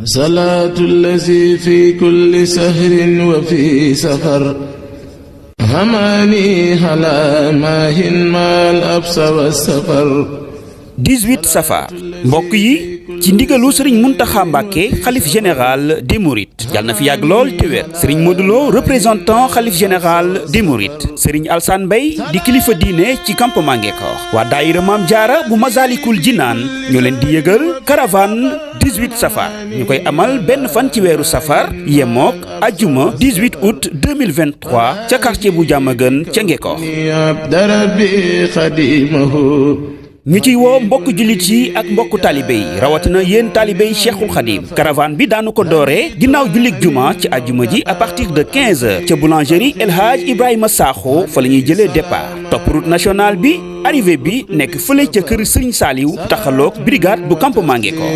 salaatu allazi fi kulli sahrin wa fi safar hamaani ala maahin maal absa wa safar 18 safar mbokk yi ci ndigalu sëriñ Muntaxa Mbàkke xalif général des Mourides yàlla na fi yàgg lool te wér sëriñ Modou Lo représentant xalif général des Mourides sëriñ Alsaan Mbay di kilifa diine ci campement Ngekoox waa daayira Maam Jaara bu Masalikul Jinaan ñoo leen di yëgal caravane 18 safar ñu koy amal benn fan ci weeru safar yemook ajjuma 18 août 2023 ca quartier bu Jàmmagën ca Ngekoox ñu ciy woo mbokk jullit yi ak mbokku taalibe yi rawatina yéen taalibe yi Cheikhul Khadim caravane bi daanu ko dooree ginnaaw jullik juma ci àjjuma ji à partir de 15h ca boulangerie El Hadj Ibrahima Sakho fa la ñuy jëlee départ topp route nationale bi arrivé bi nekk fële ca kër Serigne Saliou taxaloog brigade bu campement Ngekoox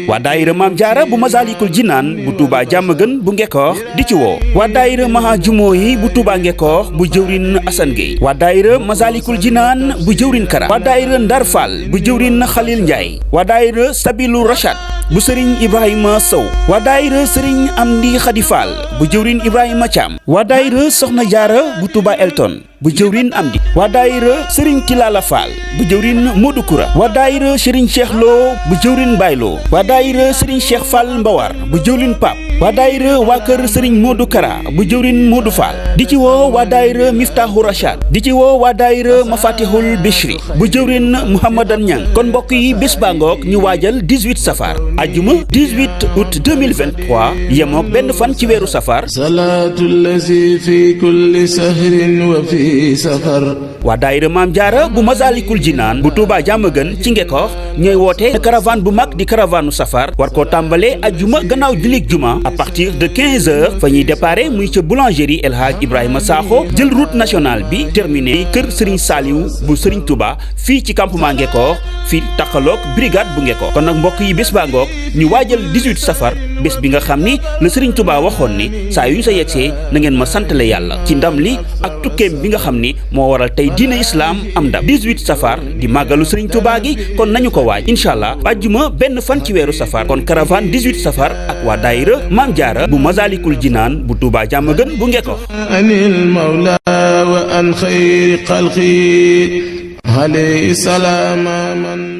waa daayira Maam Jaara bu Masalikul Jinaan bu Touba Jàmmagën bu Ngekoox di ci woo waa daayira Maha Jumoo yi bu Touba Ngekoox bu jëwrin Assane Gueye waa daayira Masalikul Jinaan bu jëwrin Kara waa daayira Ndar Fall bu jëwrin Khalil Ndiaye waa daayira Sabilu Rachad bu Serigne Ibrahima Sow waa daayira Serigne Amdi Khady Fall bu jëwrin Ibrahima Thiam waa daayira Soxna Jaara bu Touba Elton bu jëwrin Amdi waa daayira Serigne Tilala Fall bu jëwrin Modou Koura waa daayira Serigne Cheikh Lo bu jëwrin Baylo waa daayira Serigne Cheikh Fall Mbawar bu jëwrin Pap waa daayira waa kër Serigne Modou Kara bu jëwrin Modou Fall di ci woo waa daayira Miftahu Rachad di ci woo waa daayira Mafatihul Bichri bu jëwrin Mouhamadan Niang kon mbokk yi bés baa ngoog ñu waajal 18 safar ajjuma 18 août 2023 yemook benn fan ci weeru safar salaatu allazi fi kulli sahrin wa fi safar waa daayira Maam Jaara bu Masalikul Jinaan bu Touba Jàmmagën ci Ngekoox ñooy woote caravane bu mag di caravane safar war koo tàmbalee ajjuma gannaaw jullik juma à partir de 15h fa ñuy déparé muy ca boulangerie El Hadj Ibrahima Sakho jël route nationale bi terminé kër Serigne Saliou bu Serigne Touba fii ci campement Ngekoox fii taxaloog brigade bu Ngekoox kon nag mbokk yi bés baa ngoog ñu waajal 18 safar bés bi nga xam ni la Serigne Touba waxoon ni saa yu ñu sa yegsee na ngeen ma santale yàlla ci ndam li ak tukkeem bi nga xam ni moo waral tey diine islam am ndam 18 safar di màggalu Serigne Touba gi kon nañu ko waaj incha allah àjjuma benn fan ci weeru safar kon caravane 18 safar ak waa daayira Maam Jaara bu Masalikul Jinaan bu Touba Jàmmagën bu Ngekoox anil mawla wa an xayri xalqi alayhi salaam man